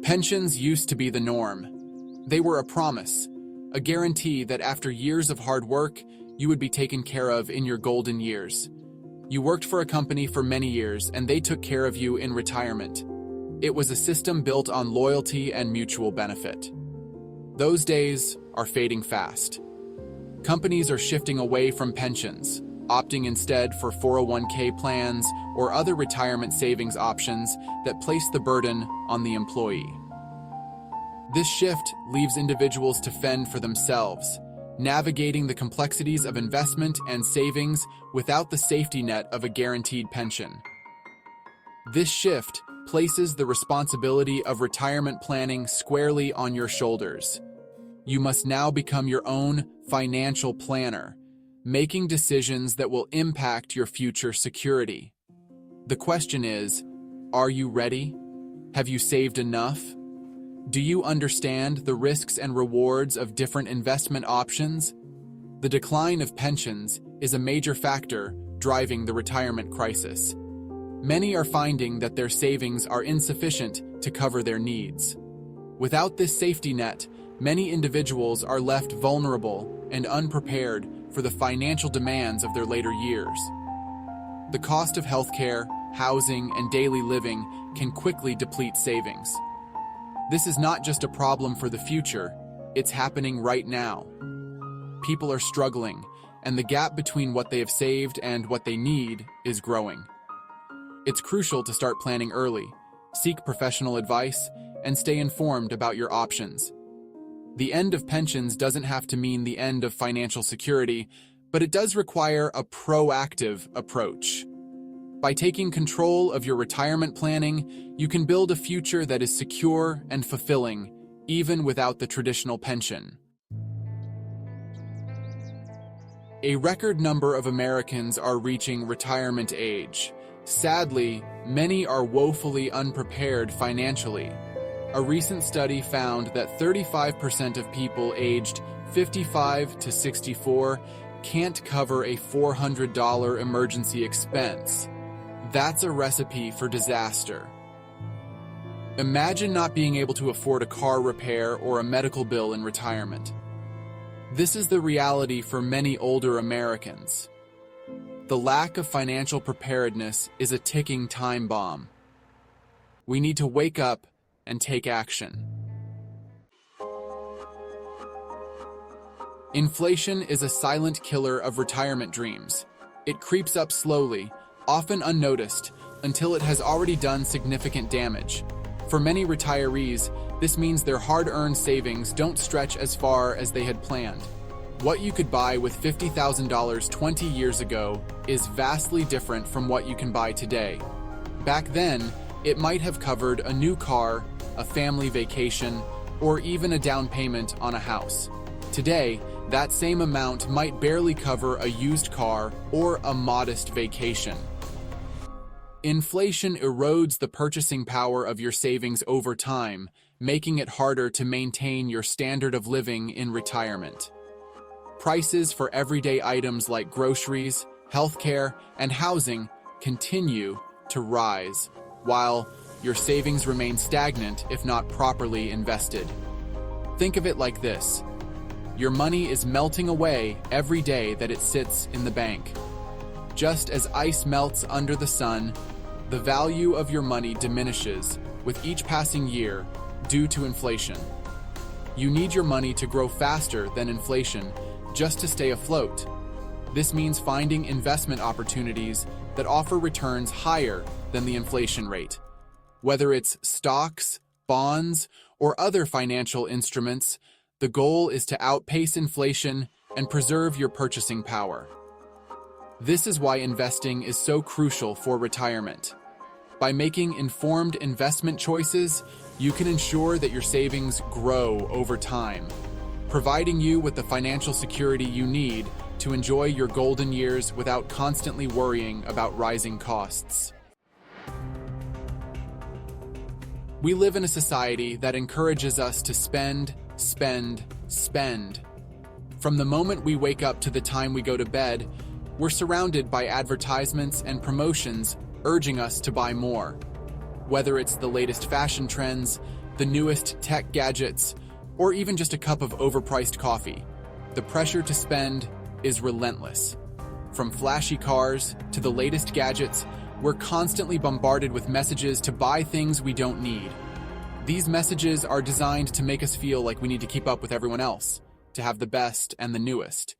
Pensions used to be the norm. They were a promise, a guarantee that after years of hard work, you would be taken care of in your golden years. You worked for a company for many years, and they took care of you in retirement. It was a system built on loyalty and mutual benefit. Those days are fading fast. Companies are shifting away from pensions, opting instead for 401k plans or other retirement savings options that place the burden on the employee. This shift leaves individuals to fend for themselves, navigating the complexities of investment and savings without the safety net of a guaranteed pension. This shift places the responsibility of retirement planning squarely on your shoulders. You must now become your own financial planner, making decisions that will impact your future security. The question is, are you ready? Have you saved enough? Do you understand the risks and rewards of different investment options? The decline of pensions is a major factor driving the retirement crisis. Many are finding that their savings are insufficient to cover their needs. Without this safety net, many individuals are left vulnerable and unprepared for the financial demands of their later years. The cost of healthcare, housing, and daily living can quickly deplete savings. This is not just a problem for the future, it's happening right now. People are struggling, and the gap between what they have saved and what they need is growing. It's crucial to start planning early, seek professional advice, and stay informed about your options. The end of pensions doesn't have to mean the end of financial security, but it does require a proactive approach. By taking control of your retirement planning, you can build a future that is secure and fulfilling, even without the traditional pension. A record number of Americans are reaching retirement age. Sadly, many are woefully unprepared financially. A recent study found that 35% of people aged 55 to 64 can't cover a $400 emergency expense. That's a recipe for disaster. Imagine not being able to afford a car repair or a medical bill in retirement. This is the reality for many older Americans. The lack of financial preparedness is a ticking time bomb. We need to wake up and take action. Inflation is a silent killer of retirement dreams. It creeps up slowly, often unnoticed, until it has already done significant damage. For many retirees, this means their hard-earned savings don't stretch as far as they had planned. What you could buy with $50,000 20 years ago is vastly different from what you can buy today. Back then, it might have covered a new car, a family vacation, or even a down payment on a house. Today, that same amount might barely cover a used car or a modest vacation. Inflation erodes the purchasing power of your savings over time, making it harder to maintain your standard of living in retirement. Prices for everyday items like groceries, healthcare, and housing continue to rise, while your savings remain stagnant if not properly invested. Think of it like this. Your money is melting away every day that it sits in the bank. Just as ice melts under the sun, the value of your money diminishes with each passing year due to inflation. You need your money to grow faster than inflation just to stay afloat. This means finding investment opportunities that offer returns higher than the inflation rate. Whether it's stocks, bonds, or other financial instruments, the goal is to outpace inflation and preserve your purchasing power. This is why investing is so crucial for retirement. By making informed investment choices, you can ensure that your savings grow over time, providing you with the financial security you need to enjoy your golden years without constantly worrying about rising costs. We live in a society that encourages us to spend, spend, spend. From the moment we wake up to the time we go to bed, we're surrounded by advertisements and promotions urging us to buy more. Whether it's the latest fashion trends, the the newest tech gadgets, or even just a cup of overpriced coffee, the pressure to spend is relentless. From flashy cars to the latest gadgets, we're constantly bombarded with messages to buy things we don't need. These messages are designed to make us feel like we need to keep up with everyone else, to have the best and the newest.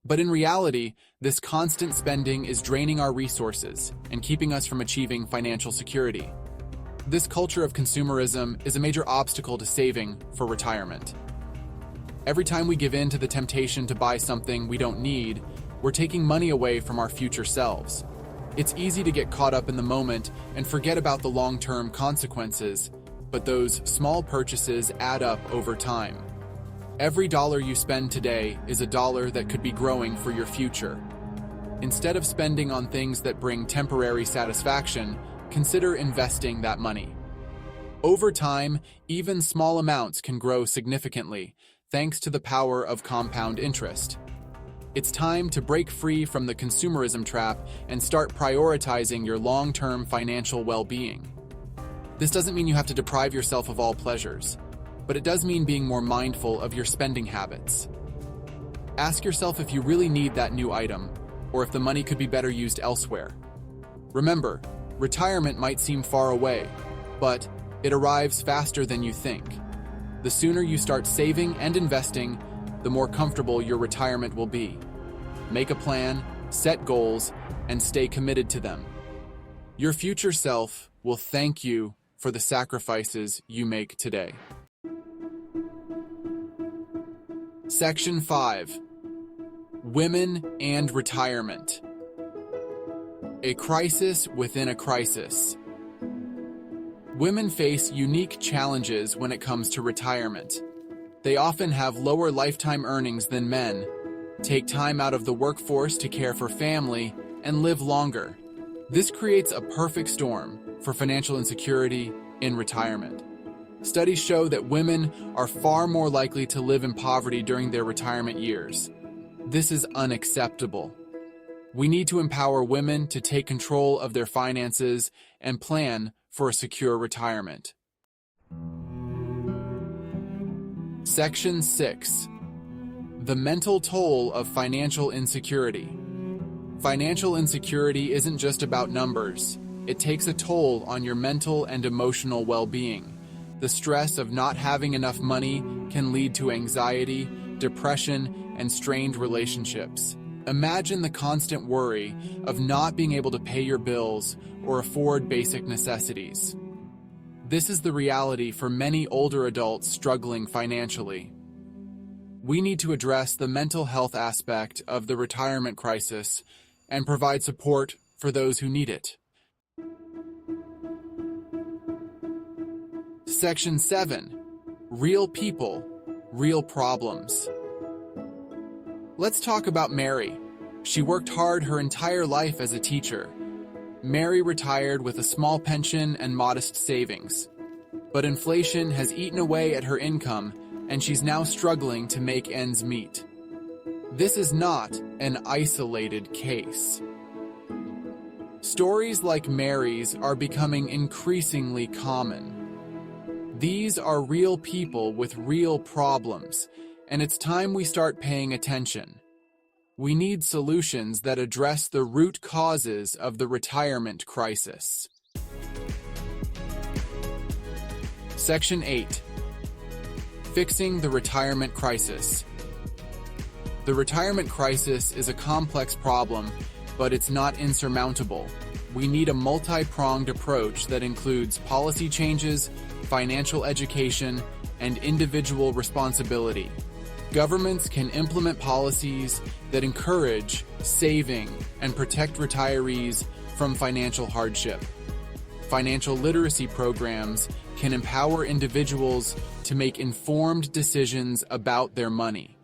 But in reality, this constant spending is draining our resources and keeping us from achieving financial security. This culture of consumerism is a major obstacle to saving for retirement. Every time we give in to the temptation to buy something we don't need, we're taking money away from our future selves. It's easy to get caught up in the moment and forget about the long-term consequences, but those small purchases add up over time. Every dollar you spend today is a dollar that could be growing for your future. Instead of spending on things that bring temporary satisfaction, consider investing that money. Over time, even small amounts can grow significantly, thanks to the power of compound interest. It's time to break free from the consumerism trap and start prioritizing your long-term financial well-being. This doesn't mean you have to deprive yourself of all pleasures, but it does mean being more mindful of your spending habits. Ask yourself if you really need that new item, or if the money could be better used elsewhere. Remember, retirement might seem far away, but it arrives faster than you think. The sooner you start saving and investing, the more comfortable your retirement will be. Make a plan, set goals, and stay committed to them. Your future self will thank you for the sacrifices you make today. Section 5. Women and Retirement. A crisis within a crisis. Women face unique challenges when it comes to retirement. They often have lower lifetime earnings than men, take time out of the workforce to care for family, and live longer. This creates a perfect storm for financial insecurity in retirement. Studies show that women are far more likely to live in poverty during their retirement years. This is unacceptable. We need to empower women to take control of their finances and plan for a secure retirement. Section 6. The mental toll of financial insecurity. Financial insecurity isn't just about numbers. It takes a toll on your mental and emotional well-being. The stress of not having enough money can lead to anxiety, depression, and strained relationships. Imagine the constant worry of not being able to pay your bills or afford basic necessities. This is the reality for many older adults struggling financially. We need to address the mental health aspect of the retirement crisis and provide support for those who need it. Section 7. Real people, real problems. Let's talk about Mary. She worked hard her entire life as a teacher. Mary retired with a small pension and modest savings. But inflation has eaten away at her income, and she's now struggling to make ends meet. This is not an isolated case. Stories like Mary's are becoming increasingly common. These are real people with real problems, and it's time we start paying attention. We need solutions that address the root causes of the retirement crisis. Section 8. Fixing the retirement crisis. The retirement crisis is a complex problem, but it's not insurmountable. We need a multi-pronged approach that includes policy changes, financial education, and individual responsibility. Governments can implement policies that encourage saving and protect retirees from financial hardship. Financial literacy programs can empower individuals to make informed decisions about their money.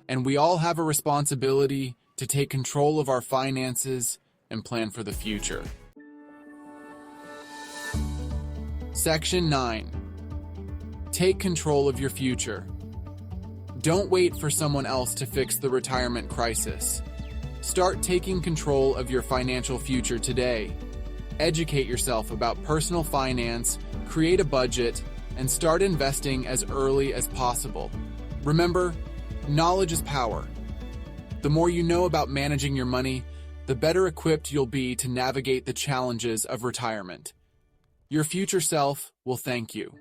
And we all have a responsibility to take control of our finances and plan for the future. Section 9. Take control of your future. Don't wait for someone else to fix the retirement crisis. Start taking control of your financial future today. Educate yourself about personal finance, create a budget, and start investing as early as possible. Remember, knowledge is power. The more you know about managing your money, the better equipped you'll be to navigate the challenges of retirement. Your future self will thank you.